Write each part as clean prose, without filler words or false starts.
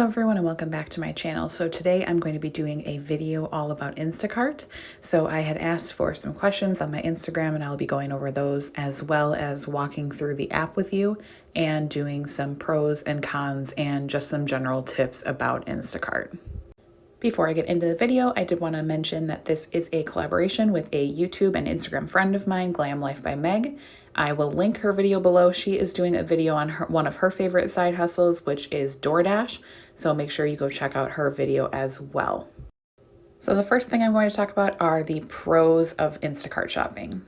everyone and welcome back to my channel. So today I'm going to be doing a video all about Instacart. So I had asked for some questions on my Instagram and I'll be going over those as well as walking through the app with you and doing some pros and cons and just some general tips about Instacart. Before I get into the video, I did want to mention that this is a collaboration with a YouTube and Instagram friend of mine, Glam Life by Meg. I will link her video below. She is doing a video on one of her favorite side hustles, which is DoorDash. So make sure you go check out her video as well. So the first thing I'm going to talk about are the pros of Instacart shopping.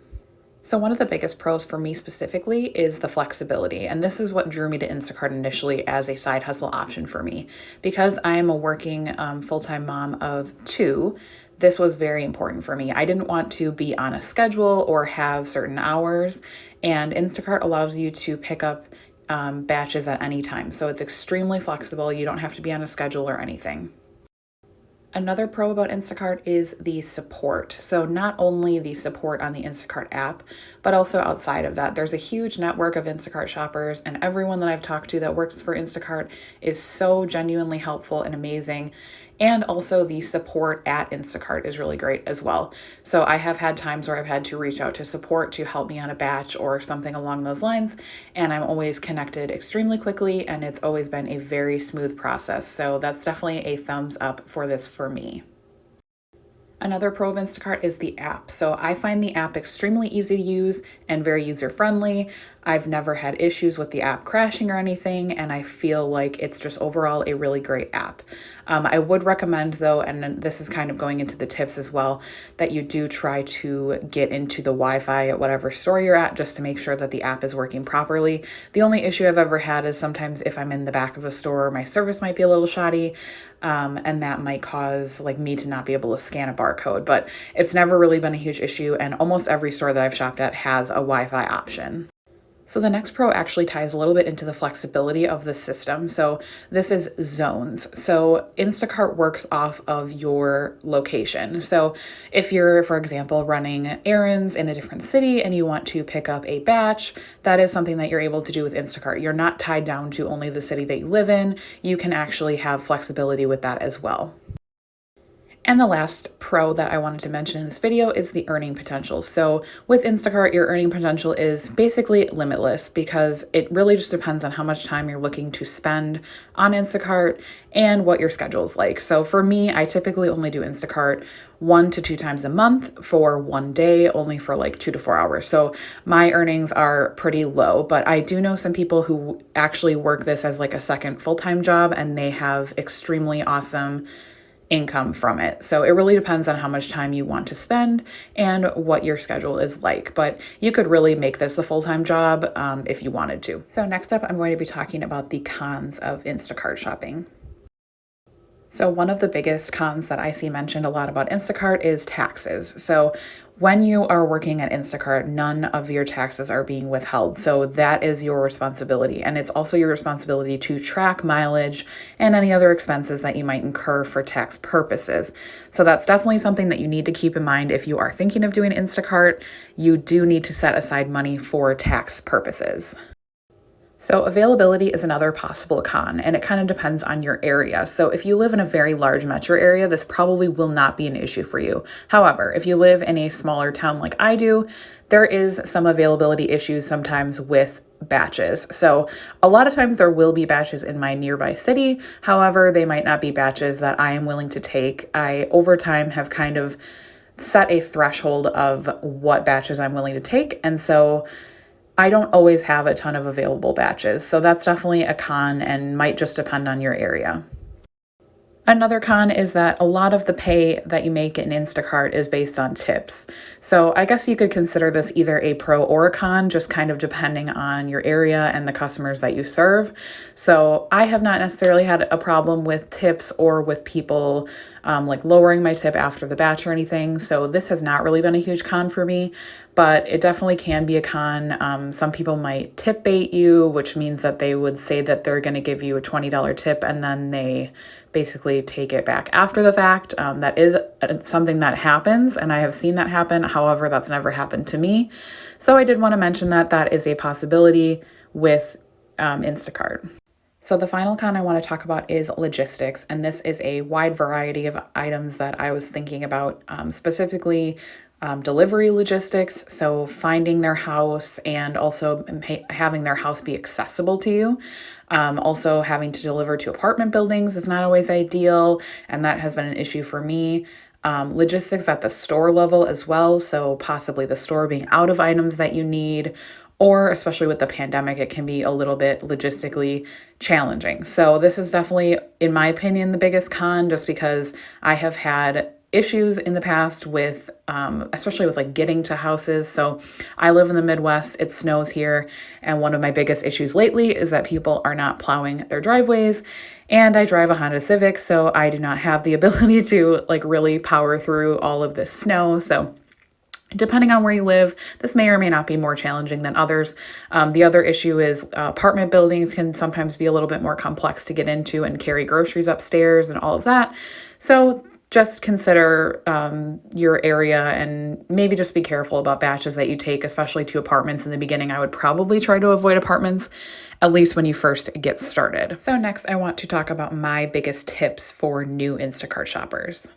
So one of the biggest pros for me specifically is the flexibility, and this is what drew me to Instacart initially as a side hustle option for me. Because I am a working full-time mom of two, this was very important for me. I didn't want to be on a schedule or have certain hours, and Instacart allows you to pick up batches at any time. So it's extremely flexible. You don't have to be on a schedule or anything. Another pro about Instacart is the support. So not only the support on the Instacart app, but also outside of that. There's a huge network of Instacart shoppers, and everyone that I've talked to that works for Instacart is so genuinely helpful and amazing. And also the support at Instacart is really great as well. So I have had times where I've had to reach out to support to help me on a batch or something along those lines, and I'm always connected extremely quickly, and it's always been a very smooth process. So that's definitely a thumbs up for this for me. Another pro of Instacart is the app. So I find the app extremely easy to use and very user-friendly. I've never had issues with the app crashing or anything, and I feel like it's just overall a really great app. I would recommend though, and this is kind of going into the tips as well, that you do try to get into the Wi-Fi at whatever store you're at just to make sure that the app is working properly. The only issue I've ever had is sometimes if I'm in the back of a store, my service might be a little shoddy, and that might cause like me to not be able to scan a barcode, but it's never really been a huge issue, and almost every store that I've shopped at has a Wi-Fi option. So the next pro actually ties a little bit into the flexibility of the system. So this is zones. So Instacart works off of your location. So if you're, for example, running errands in a different city and you want to pick up a batch, that is something that you're able to do with Instacart. You're not tied down to only the city that you live in. You can actually have flexibility with that as well. And the last pro that I wanted to mention in this video is the earning potential. So with Instacart, your earning potential is basically limitless because it really just depends on how much time you're looking to spend on Instacart and what your schedule is like. So for me, I typically only do Instacart 1 to 2 times a month for one day, only for like 2 to 4 hours. So my earnings are pretty low, but I do know some people who actually work this as like a second full-time job, and they have extremely awesome income from it. So it really depends on how much time you want to spend and what your schedule is like, but you could really make this a full-time job if you wanted to. So next up, I'm going to be talking about the cons of Instacart shopping. So one of the biggest cons that I see mentioned a lot about Instacart is taxes. So when you are working at Instacart, none of your taxes are being withheld. So that is your responsibility. And it's also your responsibility to track mileage and any other expenses that you might incur for tax purposes. So that's definitely something that you need to keep in mind if you are thinking of doing Instacart. You do need to set aside money for tax purposes. So availability is another possible con, and it kind of depends on your area. So if you live in a very large metro area, this probably will not be an issue for you. However, if you live in a smaller town like I do, there is some availability issues sometimes with batches. So a lot of times there will be batches in my nearby city. However, they might not be batches that I am willing to take. I, over time, have kind of set a threshold of what batches I'm willing to take. And so I don't always have a ton of available batches, so that's definitely a con and might just depend on your area. Another con is that a lot of the pay that you make in Instacart is based on tips. So I guess you could consider this either a pro or a con, just kind of depending on your area and the customers that you serve. So I have not necessarily had a problem with tips or with people like lowering my tip after the batch or anything. So this has not really been a huge con for me, but it definitely can be a con. Some people might tip bait you, which means that they would say that they're going to give you a $20 tip and then they basically take it back after the fact. That is something that happens, and I have seen that happen. However, that's never happened to me. So I did want to mention that that is a possibility with Instacart. So the final con I want to talk about is logistics, and this is a wide variety of items that I was thinking about, specifically delivery logistics. So finding their house and also having their house be accessible to you. Also having to deliver to apartment buildings is not always ideal, and that has been an issue for me. Logistics at the store level as well. So possibly the store being out of items that you need, or especially with the pandemic, it can be a little bit logistically challenging. So this is definitely, in my opinion, the biggest con, just because I have had issues in the past with, especially with like getting to houses. So I live in the Midwest, it snows here. And one of my biggest issues lately is that people are not plowing their driveways. And I drive a Honda Civic, so I do not have the ability to like really power through all of this snow. So depending on where you live, this may or may not be more challenging than others. The other issue is apartment buildings can sometimes be a little bit more complex to get into and carry groceries upstairs and all of that. So just consider your area and maybe just be careful about batches that you take, especially to apartments in the beginning. I would probably try to avoid apartments, at least when you first get started. So next, I want to talk about my biggest tips for new Instacart shoppers.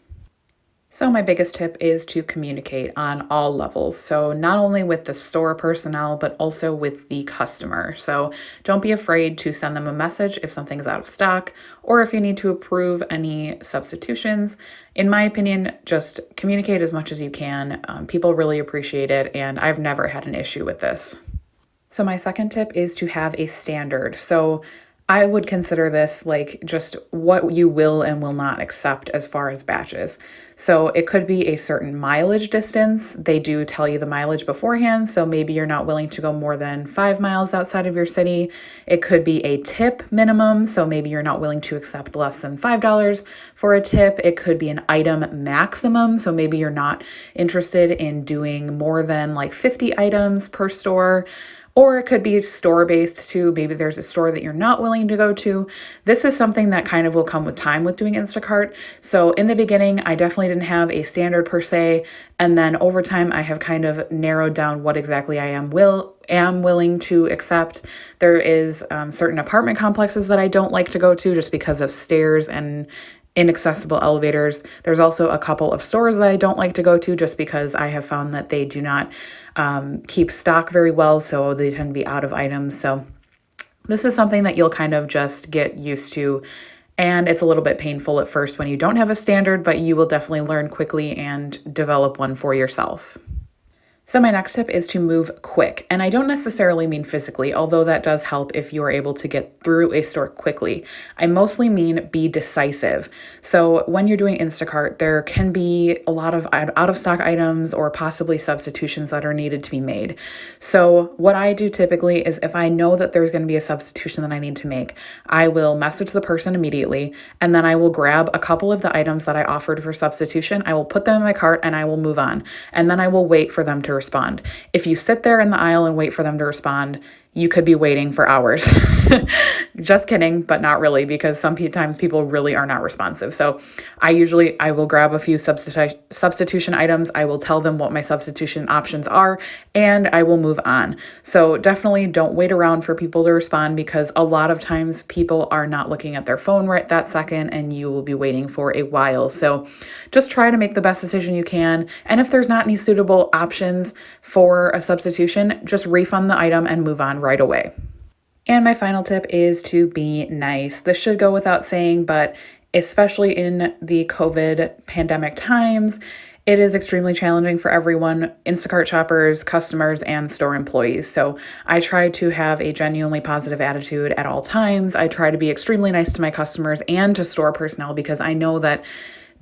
So my biggest tip is to communicate on all levels. So not only with the store personnel, but also with the customer. So don't be afraid to send them a message if something's out of stock or if you need to approve any substitutions. In my opinion, just communicate as much as you can. People really appreciate it, and I've never had an issue with this. So my second tip is to have a standard. So I would consider this like just what you will and will not accept as far as batches. So it could be a certain mileage distance. They do tell you the mileage beforehand. So maybe you're not willing to go more than 5 miles outside of your city. It could be a tip minimum. So maybe you're not willing to accept less than $5 for a tip. It could be an item maximum. So maybe you're not interested in doing more than like 50 items per store. Or it could be store-based too. Maybe there's a store that you're not willing to go to. This is something that kind of will come with time with doing Instacart. So in the beginning, I definitely didn't have a standard per se. And then over time, I have kind of narrowed down what exactly I am willing to accept. There is certain apartment complexes that I don't like to go to just because of stairs and inaccessible elevators. There's also a couple of stores that I don't like to go to just because I have found that they do not keep stock very well, so they tend to be out of items. So this is something that you'll kind of just get used to, and it's a little bit painful at first when you don't have a standard, but you will definitely learn quickly and develop one for yourself. So my next tip is to move quick. And I don't necessarily mean physically, although that does help if you are able to get through a store quickly. I mostly mean be decisive. So when you're doing Instacart, there can be a lot of out of stock items or possibly substitutions that are needed to be made. So what I do typically is if I know that there's going to be a substitution that I need to make, I will message the person immediately, and then I will grab a couple of the items that I offered for substitution. I will put them in my cart and I will move on. And then I will wait for them to respond. If you sit there in the aisle and wait for them to respond, you could be waiting for hours. Just kidding, but not really, because sometimes people really are not responsive. So I will grab a few substitution items. I will tell them what my substitution options are, and I will move on. So definitely don't wait around for people to respond, because a lot of times people are not looking at their phone right that second, and you will be waiting for a while. So just try to make the best decision you can. And if there's not any suitable options for a substitution, just refund the item and move on right away. And my final tip is to be nice. This should go without saying, but especially in the COVID pandemic times, it is extremely challenging for everyone, Instacart shoppers, customers, and store employees. So I try to have a genuinely positive attitude at all times. I try to be extremely nice to my customers and to store personnel, because I know that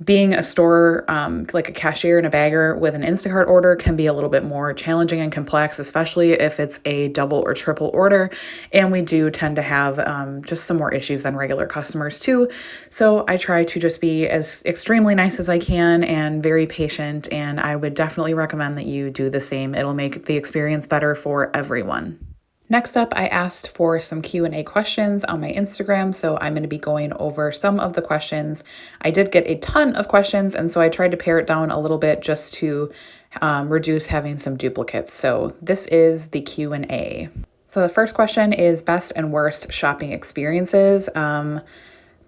being a store, like a cashier and a bagger with an Instacart order, can be a little bit more challenging and complex, especially if it's a double or triple order. And we do tend to have just some more issues than regular customers too. So I try to just be as extremely nice as I can and very patient. And I would definitely recommend that you do the same. It'll make the experience better for everyone. Next up, I asked for some Q&A questions on my Instagram, so I'm going to be going over some of the questions. I did get a ton of questions, and so I tried to pare it down a little bit just to reduce having some duplicates. So this is the Q&A. So the first question is best and worst shopping experiences.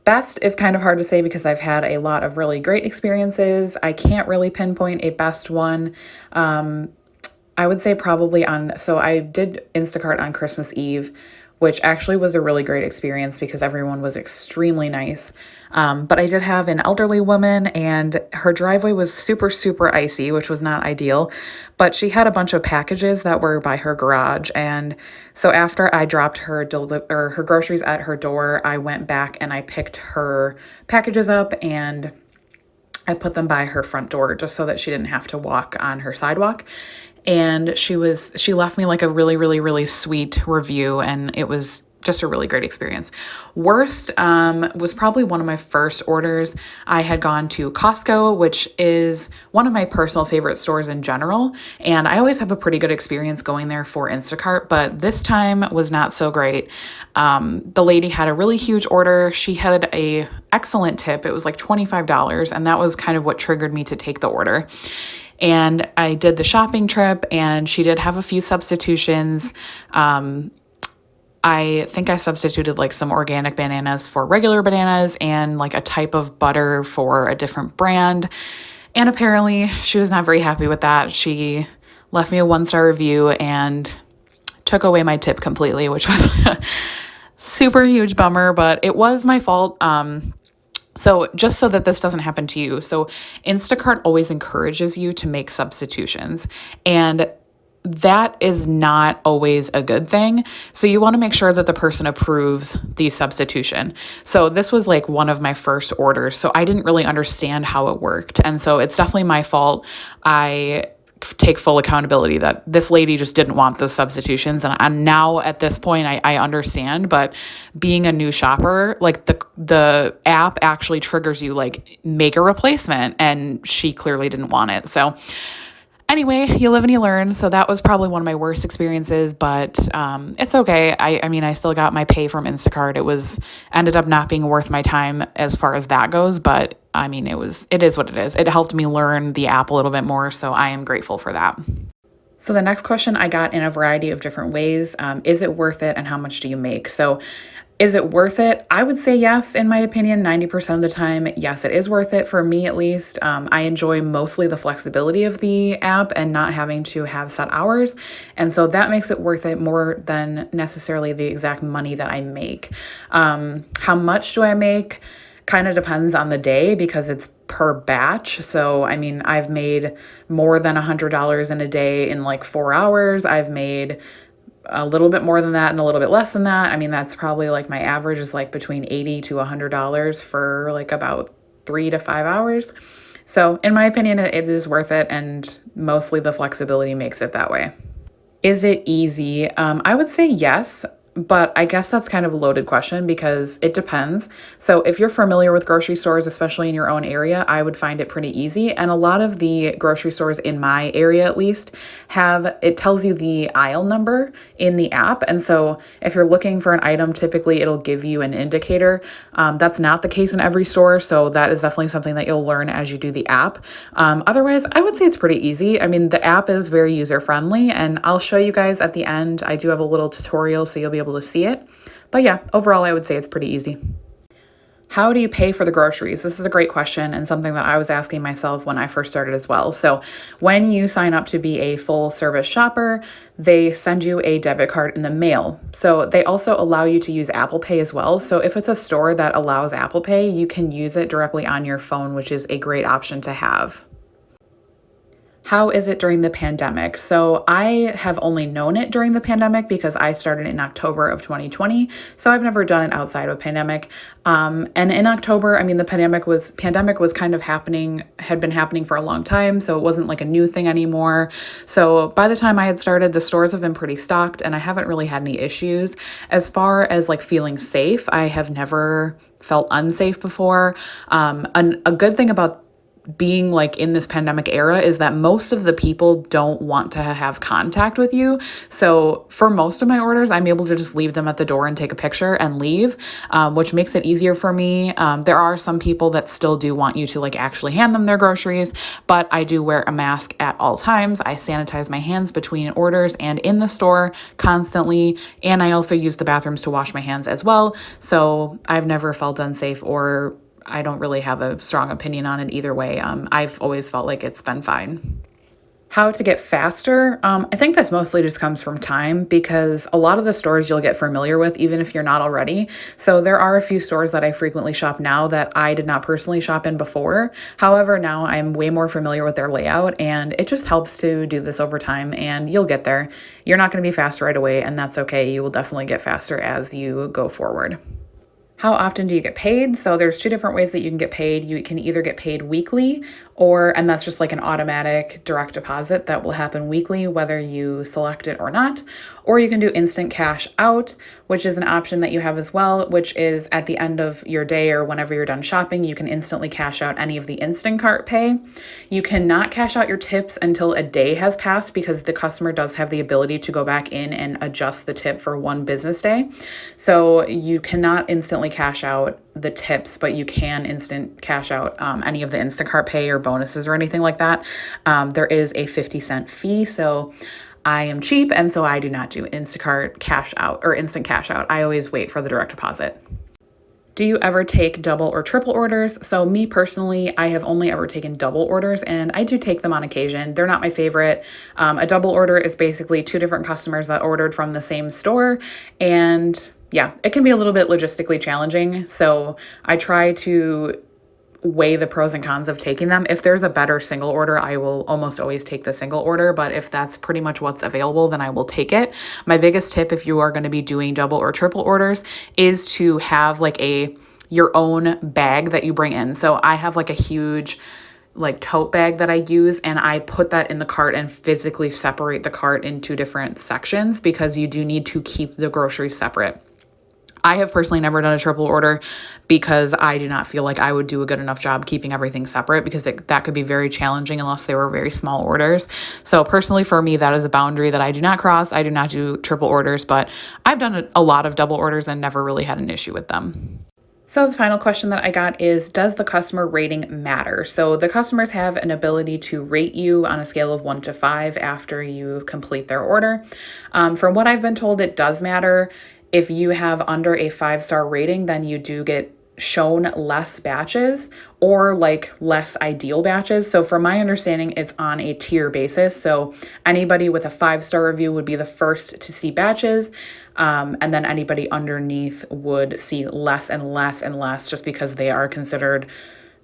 Best is kind of hard to say because I've had a lot of really great experiences. I can't really pinpoint a best one. I would say probably so I did Instacart on Christmas Eve, which actually was a really great experience because everyone was extremely nice. But I did have an elderly woman and her driveway was super, super icy, which was not ideal. But she had a bunch of packages that were by her garage. And so after I dropped her her groceries at her door, I went back and I picked her packages up and I put them by her front door just so that she didn't have to walk on her sidewalk. And she left me like a really, really, really sweet review, and it was just a really great experience. Worst was probably one of my first orders. I had gone to Costco, which is one of my personal favorite stores in general, and I always have a pretty good experience going there for Instacart, but this time was not so great. The lady had a really huge order. She had a excellent tip. It was like $25, and that was kind of what triggered me to take the order. And I did the shopping trip, and she did have a few substitutions. I think I substituted like some organic bananas for regular bananas and like a type of butter for a different brand. And apparently she was not very happy with that. She left me a 1-star review and took away my tip completely, which was a super huge bummer, but it was my fault. So just so that this doesn't happen to you. So Instacart always encourages you to make substitutions, and that is not always a good thing. So you want to make sure that the person approves the substitution. So this was like one of my first orders. So I didn't really understand how it worked. And so it's definitely my fault. I take full accountability that this lady just didn't want the substitutions. And now at this point, I understand, but being a new shopper, like the app actually triggers you, like, make a replacement, and she clearly didn't want it. So anyway, you live and you learn. So that was probably one of my worst experiences, but it's okay. I mean, I still got my pay from Instacart. It ended up not being worth my time as far as that goes, but I mean, it is what it is. It helped me learn the app a little bit more, so I am grateful for that. So the next question I got in a variety of different ways. Is it worth it, and how much do you make? So is it worth it? I would say yes, in my opinion, 90% of the time. Yes, it is worth it for me, at least. I enjoy mostly the flexibility of the app and not having to have set hours. And so that makes it worth it more than necessarily the exact money that I make. How much do I make? Kind of depends on the day because it's per batch. So, I mean, I've made more than $100 in a day in like 4 hours. I've made a little bit more than that and a little bit less than that. I mean, that's probably like my average is like between $80 to $100 for like about 3 to 5 hours. So in my opinion, it is worth it, and mostly the flexibility makes it that way. Is it easy? I would say yes. But I guess that's kind of a loaded question because it depends. So if you're familiar with grocery stores, especially in your own area, I would find it pretty easy. And a lot of the grocery stores in my area, at least, it tells you the aisle number in the app. And so if you're looking for an item, typically it'll give you an indicator. That's not the case in every store. So that is definitely something that you'll learn as you do the app. Otherwise, I would say it's pretty easy. I mean, the app is very user-friendly, and I'll show you guys at the end. I do have a little tutorial, so you'll be able to see it. But yeah, overall, I would say it's pretty easy. How do you pay for the groceries? This is a great question and something that I was asking myself when I first started as well. So when you sign up to be a full service shopper, they send you a debit card in the mail. So they also allow you to use Apple Pay as well. So if it's a store that allows Apple Pay, you can use it directly on your phone, which is a great option to have. How is it during the pandemic? So I have only known it during the pandemic because I started in October of 2020. So I've never done it outside of a pandemic. And in October, I mean, the pandemic was kind of had been happening for a long time. So it wasn't like a new thing anymore. So by the time I had started, the stores have been pretty stocked and I haven't really had any issues. As far as like feeling safe, I have never felt unsafe before. A good thing about being like in this pandemic era is that most of the people don't want to have contact with you. So for most of my orders, I'm able to just leave them at the door and take a picture and leave, which makes it easier for me. There are some people that still do want you to like actually hand them their groceries, but I do wear a mask at all times. I sanitize my hands between orders and in the store constantly. And I also use the bathrooms to wash my hands as well. So I've never felt unsafe, or I don't really have a strong opinion on it either way. I've always felt like it's been fine. How to get faster? I think this mostly just comes from time, because a lot of the stores you'll get familiar with, even if you're not already. So there are a few stores that I frequently shop now that I did not personally shop in before. However, now I'm way more familiar with their layout, and it just helps to do this over time, and you'll get there. You're not going to be fast right away, and that's okay. You will definitely get faster as you go forward. How often do you get paid? So there's two different ways that you can get paid. You can either get paid weekly, and that's just like an automatic direct deposit that will happen weekly, whether you select it or not. Or you can do instant cash out, which is an option that you have as well, which is at the end of your day or whenever you're done shopping, you can instantly cash out any of the Instacart pay. You cannot cash out your tips until a day has passed, because the customer does have the ability to go back in and adjust the tip for one business day. So you cannot instantly cash out the tips, but you can instant cash out any of the Instacart pay or bonuses or anything like that. There is a 50-cent fee. So I am cheap, and so I do not do Instacart cash out or instant cash out. I always wait for the direct deposit. Do you ever take double or triple orders? So me personally, I have only ever taken double orders, and I do take them on occasion. They're not my favorite. A double order is basically two different customers that ordered from the same store, and yeah, it can be a little bit logistically challenging. So I try to weigh the pros and cons of taking them. If there's a better single order, I will almost always take the single order, but if that's pretty much what's available, then I will take it. My biggest tip, if you are going to be doing double or triple orders, is to have like your own bag that you bring in. So I have like a huge like tote bag that I use, and I put that in the cart and physically separate the cart into different sections, because you do need to keep the groceries separate. I have personally never done a triple order because I do not feel like I would do a good enough job keeping everything separate, because that could be very challenging unless they were very small orders. So personally for me, that is a boundary that I do not cross. I do not do triple orders, but I've done a lot of double orders and never really had an issue with them. So the final question that I got is, does the customer rating matter? So the customers have an ability to rate you on a scale of 1 to 5 after you complete their order. From what I've been told, it does matter. If you have under a 5-star rating, then you do get shown less batches, or like less ideal batches. So from my understanding, it's on a tier basis. So anybody with a 5-star review would be the first to see batches. And then anybody underneath would see less and less and less, just because they are considered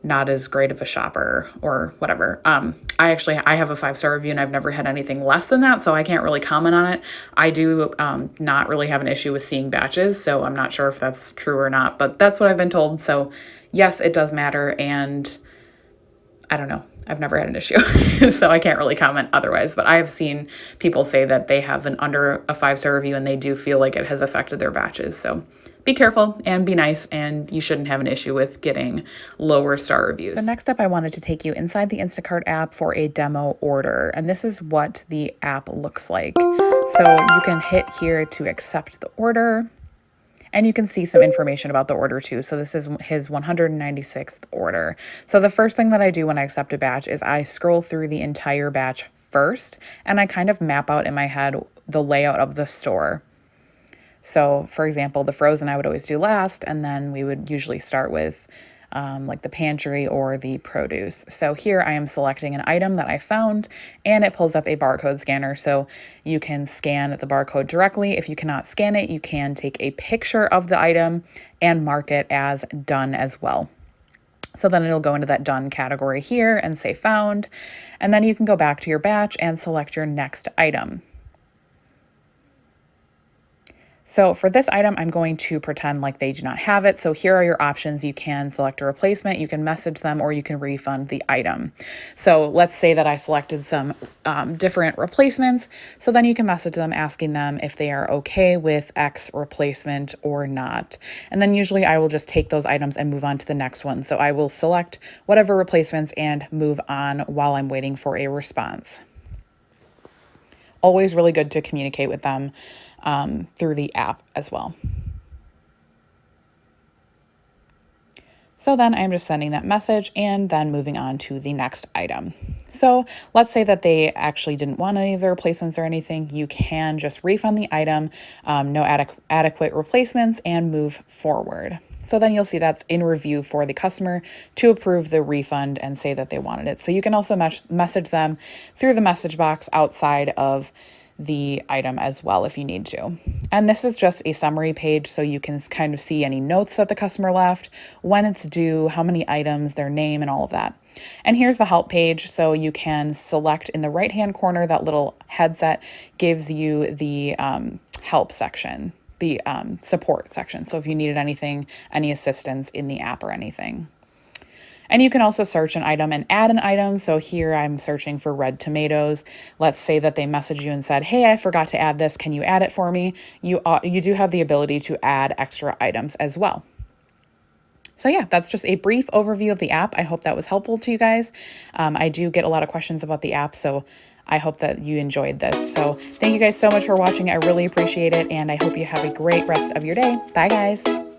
not as great of a shopper or whatever. I have a 5-star review, and I've never had anything less than that, so I can't really comment on it. I do not really have an issue with seeing batches, so I'm not sure if that's true or not, but that's what I've been told. So yes, it does matter, and I don't know. I've never had an issue, so I can't really comment otherwise, but I have seen people say that they have an under a 5-star review and they do feel like it has affected their batches. So be careful and be nice, and you shouldn't have an issue with getting lower star reviews. So next up, I wanted to take you inside the Instacart app for a demo order, and this is what the app looks like. So you can hit here to accept the order, and you can see some information about the order too. So this is his 196th order. So the first thing that I do when I accept a batch is I scroll through the entire batch first, and I kind of map out in my head the layout of the store. So for example, the frozen I would always do last, and then we would usually start with like the pantry or the produce. So here I am selecting an item that I found, and it pulls up a barcode scanner. So you can scan the barcode directly. If you cannot scan it, you can take a picture of the item and mark it as done as well. So then it'll go into that done category here and say found, and then you can go back to your batch and select your next item. So for this item, I'm going to pretend like they do not have it. So here are your options. You can select a replacement, you can message them, or you can refund the item. So let's say that I selected some different replacements. So then you can message them asking them if they are okay with X replacement or not. And then usually I will just take those items and move on to the next one. So I will select whatever replacements and move on while I'm waiting for a response. Always really good to communicate with them through the app as well. So then I'm just sending that message and then moving on to the next item. So let's say that they actually didn't want any of the replacements or anything. You can just refund the item, no adequate replacements, and move forward. So then you'll see that's in review for the customer to approve the refund and say that they wanted it. So you can also message them through the message box outside of the item as well if you need to. And this is just a summary page, so you can kind of see any notes that the customer left, when it's due, how many items, their name, and all of that. And here's the help page, so you can select in the right-hand corner, that little headset gives you the help section, the support section. So if you needed anything, any assistance in the app or anything. And you can also search an item and add an item. So here I'm searching for red tomatoes. Let's say that they messaged you and said, hey, I forgot to add this. Can you add it for me? You do have the ability to add extra items as well. So yeah, that's just a brief overview of the app. I hope that was helpful to you guys. I do get a lot of questions about the app, so I hope that you enjoyed this. So thank you guys so much for watching. I really appreciate it, and I hope you have a great rest of your day. Bye, guys.